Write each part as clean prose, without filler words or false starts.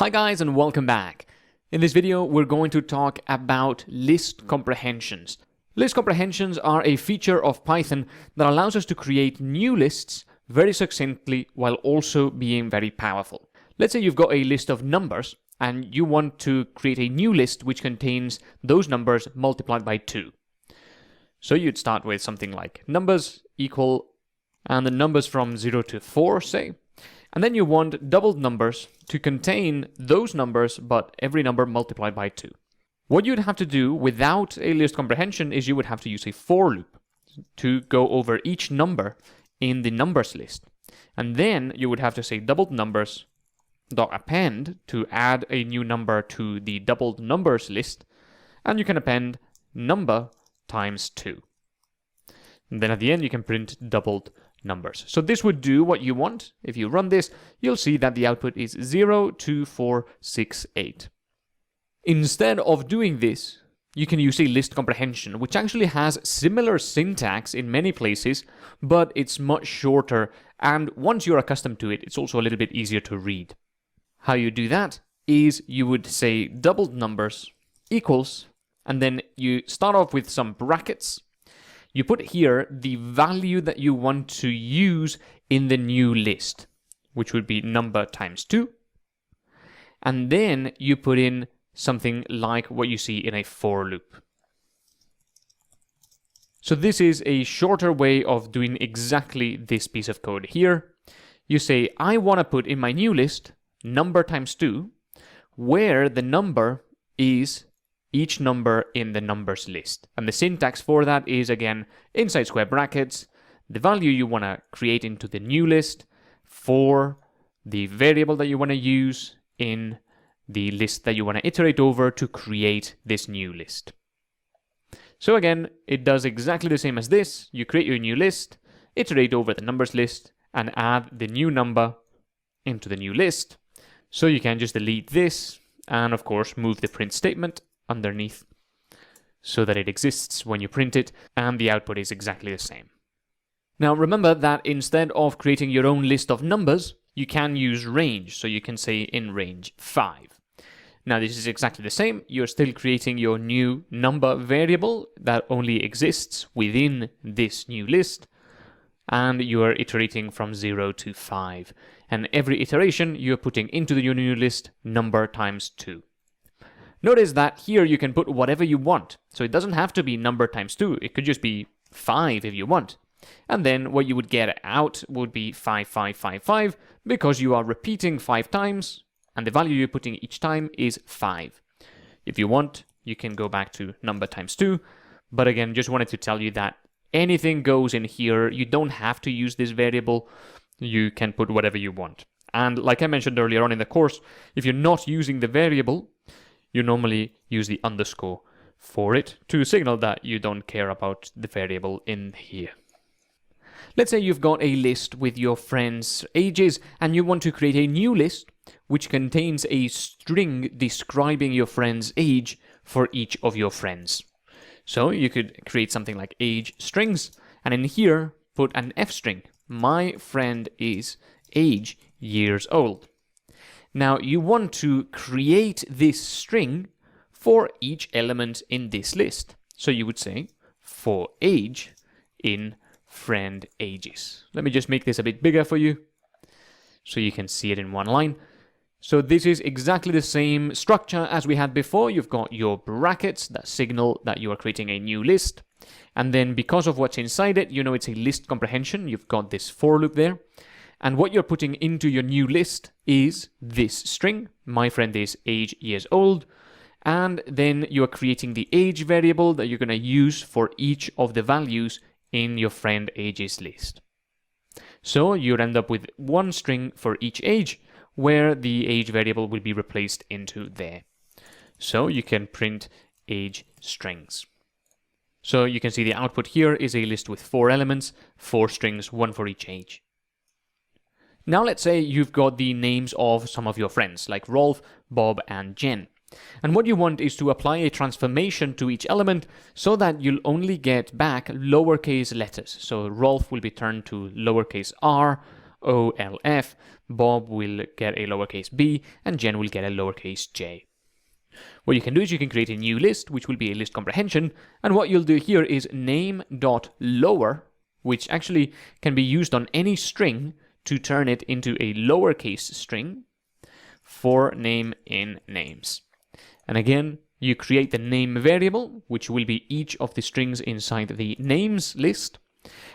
Hi guys and welcome back. In this video we're going to talk about list comprehensions. List comprehensions are a feature of Python that allows us to create new lists very succinctly while also being very powerful. Let's say you've got a list of numbers and you want to create a new list which contains those numbers multiplied by 2. So you'd start with something like numbers equal and the numbers from 0 to 4, say. And then you want doubled numbers to contain those numbers, but every number multiplied by 2. What you'd have to do without a list comprehension is you would have to use a for loop to go over each number in the numbers list. And then you would have to say doubled numbers dot append to add a new number to the doubled numbers list. And you can append number times 2. And then at the end you can print doubled numbers. So this would do what you want. If you run this, you'll see that the output is 02468. Instead of doing this, you can use a list comprehension, which actually has similar syntax in many places, but it's much shorter, and once you're accustomed to it, it's also a little bit easier to read. How you do that is you would say doubled numbers equals, and then you start off with some brackets. You put here the value that you want to use in the new list, which would be number times 2. And then you put in something like what you see in a for loop. So this is a shorter way of doing exactly this piece of code here. You say, I want to put in my new list number times 2, where the number is each number in the numbers list. And the syntax for that is, again, inside square brackets, the value you want to create into the new list for the variable that you want to use in the list that you want to iterate over to create this new list. So again, it does exactly the same as this. You create your new list, iterate over the numbers list, and add the new number into the new list. So you can just delete this, and of course move the print statement underneath so that it exists when you print it, and the output is exactly the same. Now remember that instead of creating your own list of numbers, you can use range, so you can say in range 5. Now this is exactly the same. You're still creating your new number variable that only exists within this new list, and you are iterating from 0 to 5. And every iteration you're putting into the new list number times 2. Notice that here you can put whatever you want. So it doesn't have to be number times 2. It could just be 5 if you want. And then what you would get out would be 5555 because you are repeating 5 times and the value you're putting each time is 5. If you want, you can go back to number times 2. But again, just wanted to tell you that anything goes in here. You don't have to use this variable. You can put whatever you want. And like I mentioned earlier on in the course, if you're not using the variable, you normally use the underscore for it to signal that you don't care about the variable in here. Let's say you've got a list with your friends' ages and you want to create a new list which contains a string describing your friend's age for each of your friends. So you could create something like age strings, and in here put an F string. My friend is age years old. Now you want to create this string for each element in this list. So you would say for age in friend ages. Let me just make this a bit bigger for you so you can see it in one line. So this is exactly the same structure as we had before. You've got your brackets that signal that you are creating a new list. And then because of what's inside it, you know it's a list comprehension. You've got this for loop there. And what you're putting into your new list is this string. My friend is age years old. And then you're creating the age variable that you're going to use for each of the values in your friend ages list. So you'll end up with one string for each age, where the age variable will be replaced into there. So you can print age strings. So you can see the output here is a list with 4 elements, 4 strings, 1 for each age. Now let's say you've got the names of some of your friends, like Rolf, Bob, and Jen. And what you want is to apply a transformation to each element so that you'll only get back lowercase letters. So Rolf will be turned to lowercase r, OLF, Bob will get a lowercase b, and Jen will get a lowercase j. What you can do is you can create a new list, which will be a list comprehension, and what you'll do here is name.lower, which actually can be used on any string to turn it into a lowercase string for name in names. And again, you create the name variable, which will be each of the strings inside the names list,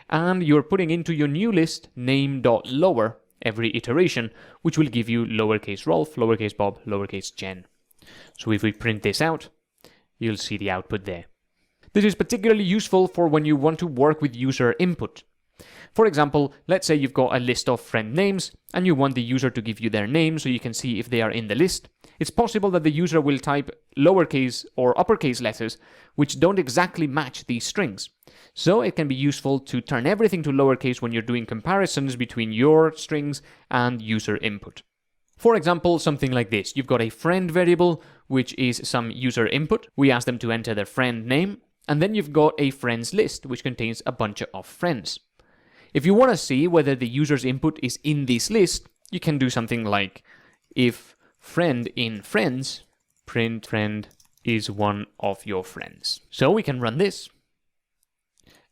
and you're putting into your new list name.lower every iteration, which will give you lowercase Rolf, lowercase Bob, lowercase Jen. So if we print this out, you'll see the output there. This is particularly useful for when you want to work with user input. For example, let's say you've got a list of friend names and you want the user to give you their name so you can see if they are in the list. It's possible that the user will type lowercase or uppercase letters which don't exactly match these strings. So it can be useful to turn everything to lowercase when you're doing comparisons between your strings and user input. For example, something like this. You've got a friend variable, which is some user input. We ask them to enter their friend name. And then you've got a friends list, which contains a bunch of friends. If you want to see whether the user's input is in this list, you can do something like if friend in friends, print friend is one of your friends. So we can run this.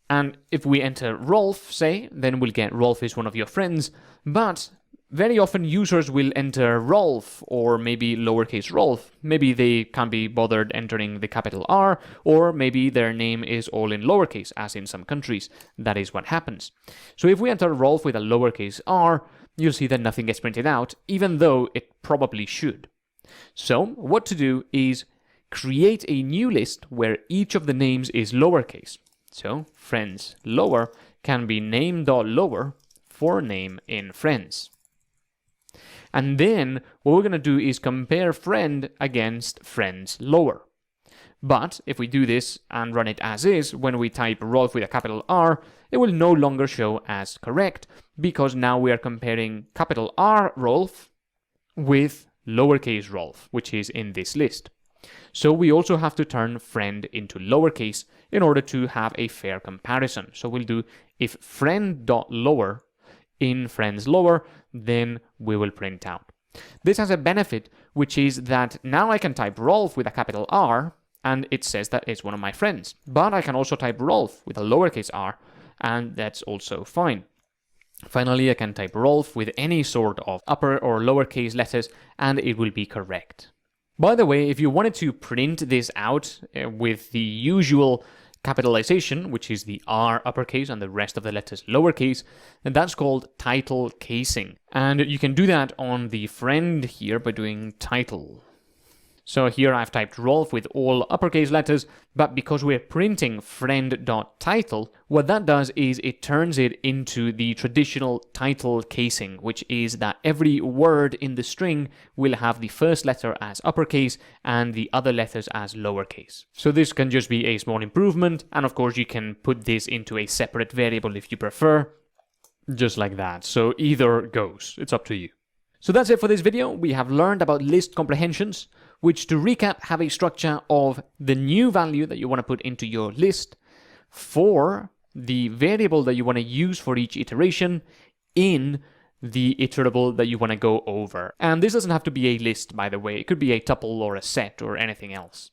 And if we enter Rolf, say, then we'll get Rolf is one of your friends. But very often users will enter Rolf or maybe lowercase Rolf. Maybe they can't be bothered entering the capital R, or maybe their name is all in lowercase, as in some countries. That is what happens. So if we enter Rolf with a lowercase r, you'll see that nothing gets printed out, even though it probably should. So what to do is create a new list where each of the names is lowercase. So friends lower can be name.lower for name in friends. And then what we're going to do is compare friend against friends lower. But if we do this and run it as is, when we type Rolf with a capital R, it will no longer show as correct because now we are comparing capital R Rolf with lowercase Rolf, which is in this list. So we also have to turn friend into lowercase in order to have a fair comparison. So we'll do if friend.lower in friends lower, then we will print out. This has a benefit, which is that now I can type Rolf with a capital R, and it says that it's one of my friends. But I can also type Rolf with a lowercase r, and that's also fine. Finally, I can type Rolf with any sort of upper or lowercase letters, and it will be correct. By the way, if you wanted to print this out with the usual capitalization, which is the R uppercase and the rest of the letters lowercase, and that's called title casing. And you can do that on the friend here by doing title. So here I've typed Rolf with all uppercase letters, but because we're printing friend.title, what that does is it turns it into the traditional title casing, which is that every word in the string will have the first letter as uppercase and the other letters as lowercase. So this can just be a small improvement, and of course you can put this into a separate variable if you prefer, just like that. So either goes, it's up to you. So that's it for this video. We have learned about list comprehensions, which, to recap, have a structure of the new value that you want to put into your list for the variable that you want to use for each iteration in the iterable that you want to go over. And this doesn't have to be a list, by the way. It could be a tuple or a set or anything else.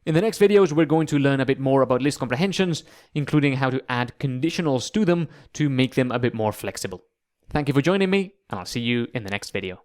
In the next videos, we're going to learn a bit more about list comprehensions, including how to add conditionals to them to make them a bit more flexible. Thank you for joining me, and I'll see you in the next video.